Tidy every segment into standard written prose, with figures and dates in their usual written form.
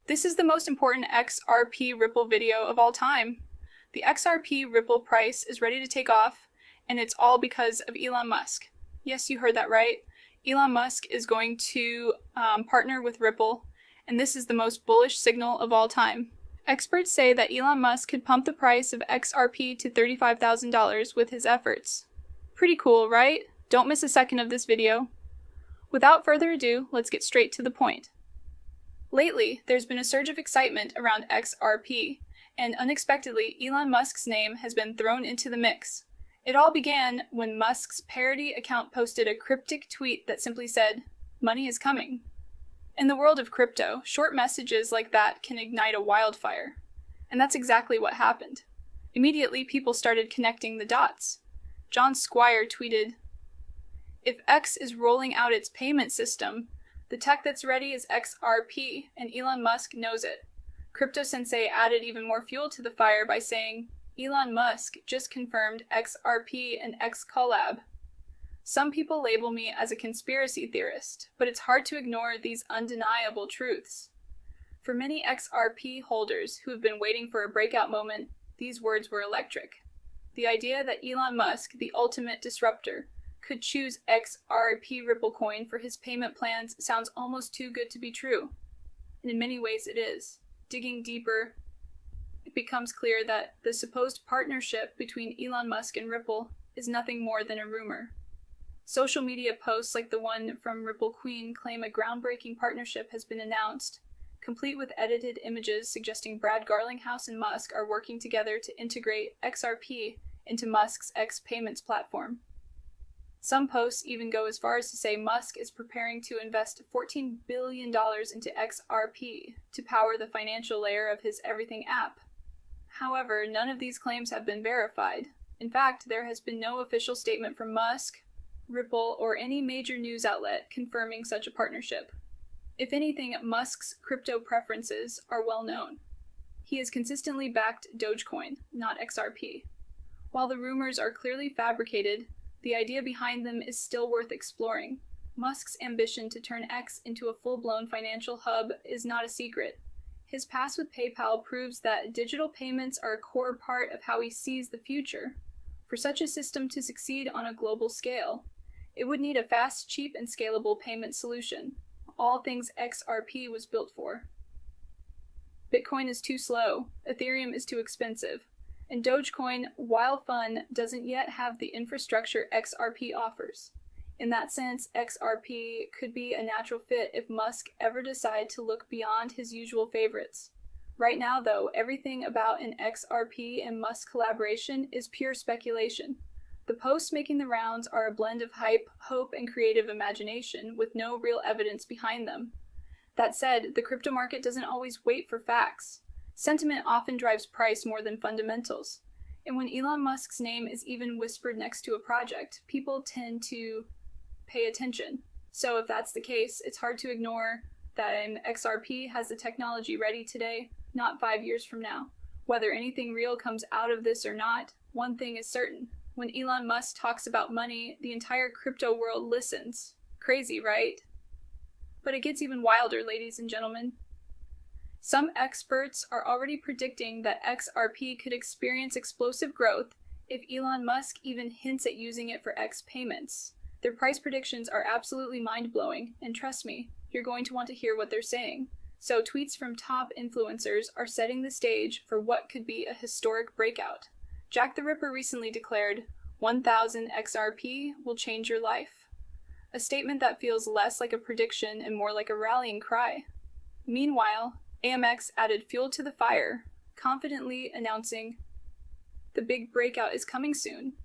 This is the most important XRP Ripple video of all time. The XRP Ripple price is ready to take off, and it's all because of Elon Musk. Yes, you heard that right. Elon Musk is going to partner with Ripple, and this is the most bullish signal of all time. Experts say that Elon Musk could pump the price of XRP to $35,000 with his efforts. Pretty cool, right? Don't miss a second of this video. Without further ado, let's get straight to the point. Lately, there's been a surge of excitement around XRP, and unexpectedly, Elon Musk's name has been thrown into the mix. It all began when Musk's parody account posted a cryptic tweet that simply said, "Money is coming." In the world of crypto, short messages like that can ignite a wildfire. And that's exactly what happened. Immediately, people started connecting the dots. John Squire tweeted, "If X is rolling out its payment system, the tech that's ready is XRP, and Elon Musk knows it." Crypto Sensei added even more fuel to the fire by saying, "Elon Musk just confirmed XRP and X collab." Some people label me as a conspiracy theorist, but it's hard to ignore these undeniable truths. For many XRP holders who have been waiting for a breakout moment, these words were electric. The idea that Elon Musk, the ultimate disruptor, could choose XRP Ripple coin for his payment plans sounds almost too good to be true. And in many ways it is. Digging deeper, it becomes clear that the supposed partnership between Elon Musk and Ripple is nothing more than a rumor. Social media posts like the one from Ripple Queen claim a groundbreaking partnership has been announced, complete with edited images suggesting Brad Garlinghouse and Musk are working together to integrate XRP into Musk's X payments platform. Some posts even go as far as to say Musk is preparing to invest $14 billion into XRP to power the financial layer of his Everything app. However, none of these claims have been verified. In fact, there has been no official statement from Musk, Ripple, or any major news outlet confirming such a partnership. If anything, Musk's crypto preferences are well known. He has consistently backed Dogecoin, not XRP. While the rumors are clearly fabricated, the idea behind them is still worth exploring. Musk's ambition to turn X into a full-blown financial hub is not a secret. His past with PayPal proves that digital payments are a core part of how he sees the future. For such a system to succeed on a global scale, it would need a fast, cheap, and scalable payment solution, all things XRP was built for. Bitcoin is too slow, Ethereum is too expensive, and Dogecoin, while fun, doesn't yet have the infrastructure XRP offers. In that sense, XRP could be a natural fit if Musk ever decided to look beyond his usual favorites. Right now, though, everything about an XRP and Musk collaboration is pure speculation. The posts making the rounds are a blend of hype, hope, and creative imagination with no real evidence behind them. That said, the crypto market doesn't always wait for facts. Sentiment often drives price more than fundamentals. And when Elon Musk's name is even whispered next to a project, people tend to pay attention. So if that's the case, it's hard to ignore that an XRP has the technology ready today, not 5 years from now. Whether anything real comes out of this or not, one thing is certain. When Elon Musk talks about money, the entire crypto world listens. Crazy, right? But it gets even wilder, ladies and gentlemen. Some experts are already predicting that XRP could experience explosive growth if Elon Musk even hints at using it for X payments. Their price predictions are absolutely mind-blowing, and trust me, you're going to want to hear what they're saying. So tweets from top influencers are setting the stage for what could be a historic breakout. Jack the Ripper recently declared, 1,000 XRP will change your life. A statement that feels less like a prediction and more like a rallying cry. Meanwhile, AMX added fuel to the fire, confidently announcing, "The big breakout is coming soon."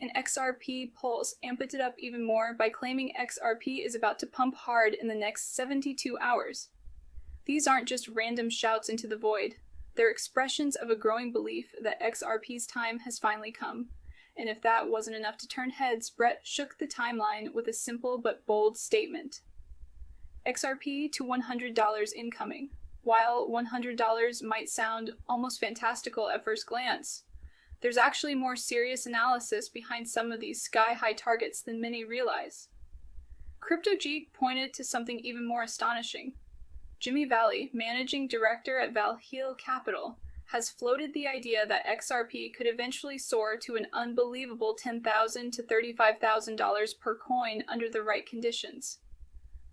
An XRP Pulse amped it up even more by claiming XRP is about to pump hard in the next 72 hours. These aren't just random shouts into the void. They're expressions of a growing belief that XRP's time has finally come. And if that wasn't enough to turn heads, Brett shook the timeline with a simple but bold statement. XRP to $100 incoming. While $100 might sound almost fantastical at first glance, there's actually more serious analysis behind some of these sky-high targets than many realize. CryptoGeek pointed to something even more astonishing. Jimmy Valley, managing director at Valhalla Capital, has floated the idea that XRP could eventually soar to an unbelievable $10,000 to $35,000 per coin under the right conditions.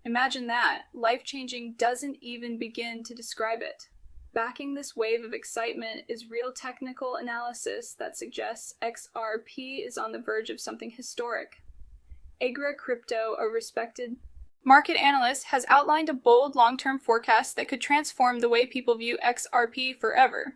Imagine that. Life-changing doesn't even begin to describe it. Backing this wave of excitement is real technical analysis that suggests XRP is on the verge of something historic. Agra Crypto, a respected market analyst, has outlined a bold long-term forecast that could transform the way people view XRP forever.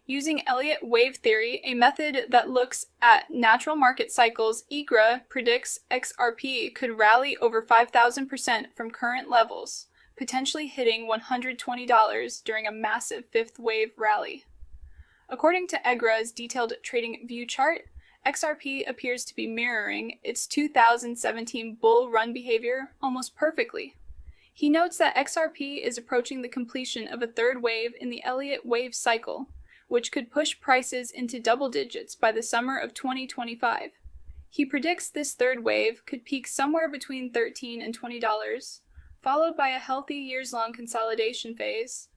Using Elliott wave theory, a method that looks at natural market cycles, Agra predicts XRP could rally over 5,000% from current levels, potentially hitting $120 during a massive fifth wave rally. According to Agra's detailed trading view chart, XRP appears to be mirroring its 2017 bull run behavior almost perfectly. He notes that XRP is approaching the completion of a third wave in the Elliott wave cycle, which could push prices into double digits by the summer of 2025. He predicts this third wave could peak somewhere between $13 and $20, followed by a healthy years-long consolidation phase,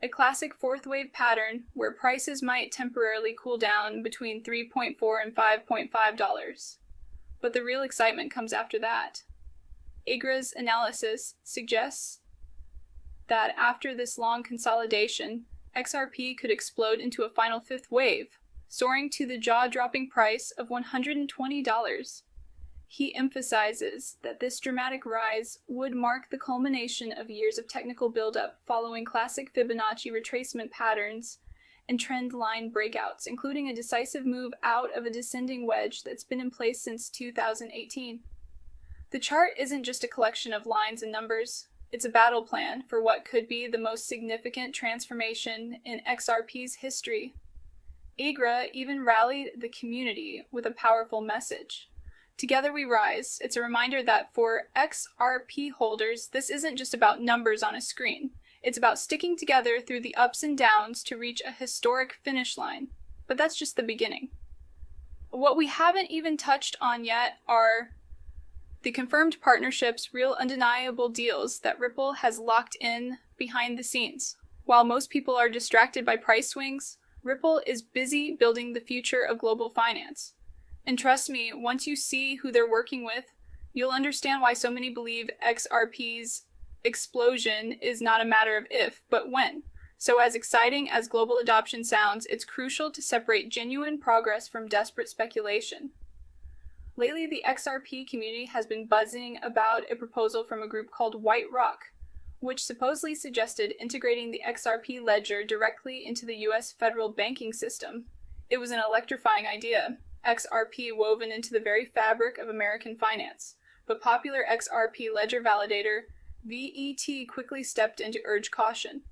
a classic fourth wave pattern where prices might temporarily cool down between $3.4 and $5.5. But the real excitement comes after that. Agra's analysis suggests that after this long consolidation, XRP could explode into a final fifth wave, soaring to the jaw-dropping price of $120. He emphasizes that this dramatic rise would mark the culmination of years of technical buildup following classic Fibonacci retracement patterns and trend line breakouts, including a decisive move out of a descending wedge that's been in place since 2018. The chart isn't just a collection of lines and numbers. It's a battle plan for what could be the most significant transformation in XRP's history. Agra even rallied the community with a powerful message. Together we rise. It's a reminder that for XRP holders, this isn't just about numbers on a screen. It's about sticking together through the ups and downs to reach a historic finish line. But that's just the beginning. What we haven't even touched on yet are the confirmed partnerships, real undeniable deals that Ripple has locked in behind the scenes. While most people are distracted by price swings, Ripple is busy building the future of global finance. And trust me, once you see who they're working with, you'll understand why so many believe XRP's explosion is not a matter of if, but when. So as exciting as global adoption sounds, it's crucial to separate genuine progress from desperate speculation. Lately, the XRP community has been buzzing about a proposal from a group called White Rock, which supposedly suggested integrating the XRP ledger directly into the US federal banking system. It was an electrifying idea. XRP woven into the very fabric of American finance, but popular XRP ledger validator VET quickly stepped in to urge caution.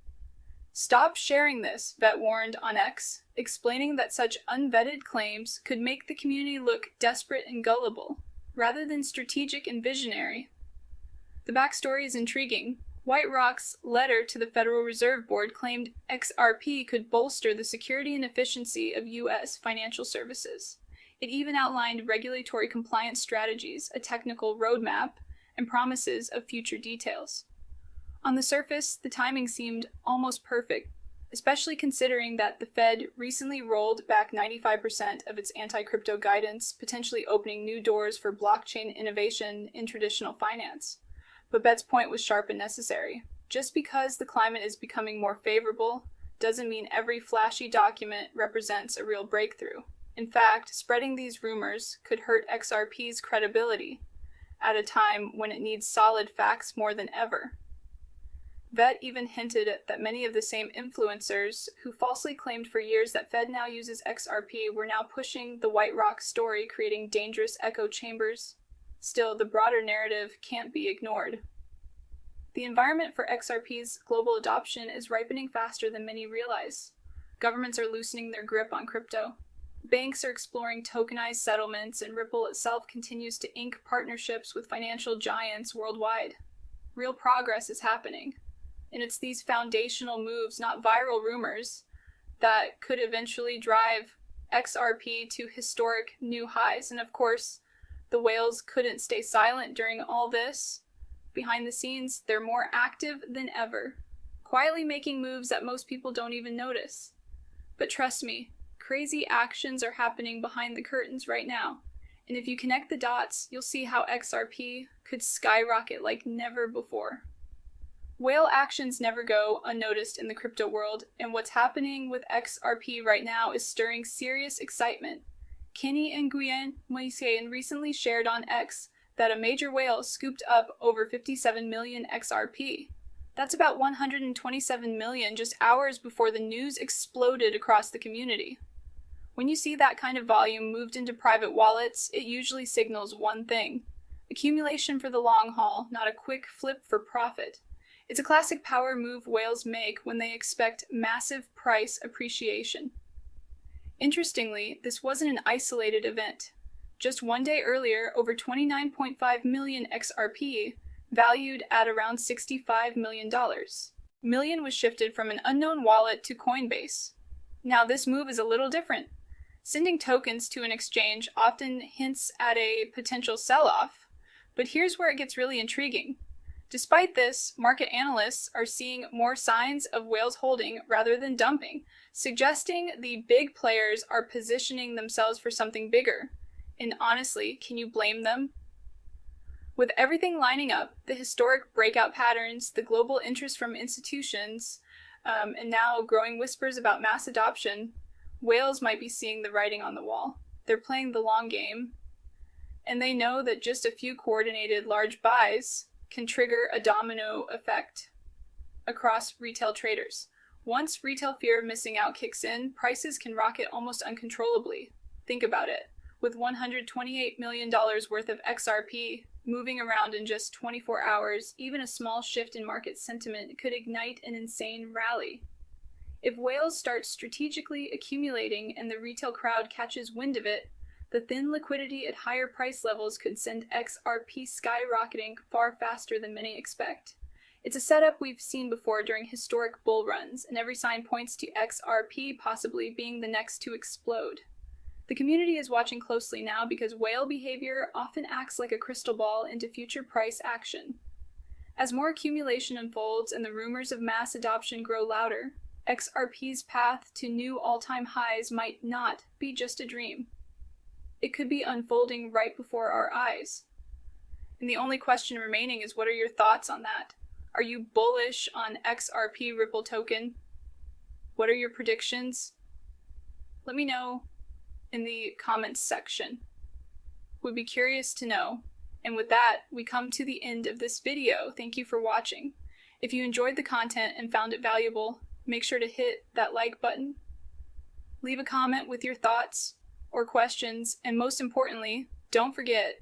Stop sharing this, Vet warned on X, explaining that such unvetted claims could make the community look desperate and gullible, rather than strategic and visionary. The backstory is intriguing. White Rock's letter to the Federal Reserve Board claimed XRP could bolster the security and efficiency of U.S. financial services. It even outlined regulatory compliance strategies, a technical roadmap, and promises of future details. On the surface, the timing seemed almost perfect, especially considering that the Fed recently rolled back 95% of its anti-crypto guidance, potentially opening new doors for blockchain innovation in traditional finance. But Bet's point was sharp and necessary. Just because the climate is becoming more favorable doesn't mean every flashy document represents a real breakthrough. In fact, spreading these rumors could hurt XRP's credibility at a time when it needs solid facts more than ever. Vet even hinted that many of the same influencers who falsely claimed for years that Fed now uses XRP were now pushing the White Rock story, creating dangerous echo chambers. Still, the broader narrative can't be ignored. The environment for XRP's global adoption is ripening faster than many realize. Governments are loosening their grip on crypto. Banks are exploring tokenized settlements, and Ripple itself continues to ink partnerships with financial giants worldwide. Real progress is happening. And it's these foundational moves, not viral rumors, that could eventually drive XRP to historic new highs. And of course, the whales couldn't stay silent during all this. Behind the scenes, they're more active than ever. quietly making moves that most people don't even notice. But trust me, crazy actions are happening behind the curtains right now. And if you connect the dots, you'll see how XRP could skyrocket like never before. Whale actions never go unnoticed in the crypto world, and what's happening with XRP right now is stirring serious excitement. Kenny Nguyen Moisien recently shared on X that a major whale scooped up over 57 million XRP. That's about 127 million just hours before the news exploded across the community. When you see that kind of volume moved into private wallets, it usually signals one thing: accumulation for the long haul, not a quick flip for profit. It's a classic power move whales make when they expect massive price appreciation. Interestingly, this wasn't an isolated event. Just one day earlier, over 29.5 million XRP, valued at around $65 million. Million was shifted from an unknown wallet to Coinbase. Now this move is a little different. Sending tokens to an exchange often hints at a potential sell-off, but here's where it gets really intriguing. Despite this, market analysts are seeing more signs of whales holding rather than dumping, suggesting the big players are positioning themselves for something bigger. And honestly, can you blame them? With everything lining up, the historic breakout patterns, the global interest from institutions, and now growing whispers about mass adoption, whales might be seeing the writing on the wall. They're playing the long game, and they know that just a few coordinated large buys can trigger a domino effect across retail traders. Once retail fear of missing out kicks in, prices can rocket almost uncontrollably. Think about it. With $128 million worth of XRP moving around in just 24 hours, even a small shift in market sentiment could ignite an insane rally. If whales start strategically accumulating and the retail crowd catches wind of it, the thin liquidity at higher price levels could send XRP skyrocketing far faster than many expect. It's a setup we've seen before during historic bull runs, and every sign points to XRP possibly being the next to explode. The community is watching closely now because whale behavior often acts like a crystal ball into future price action. As more accumulation unfolds and the rumors of mass adoption grow louder, XRP's path to new all-time highs might not be just a dream. It could be unfolding right before our eyes. And the only question remaining is, what are your thoughts on that? Are you bullish on XRP Ripple token? What are your predictions? Let me know in the comments section. Would be curious to know. And with that, we come to the end of this video. Thank you for watching. If you enjoyed the content and found it valuable, make sure to hit that like button. Leave a comment with your thoughts or questions, and most importantly, don't forget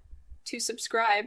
to subscribe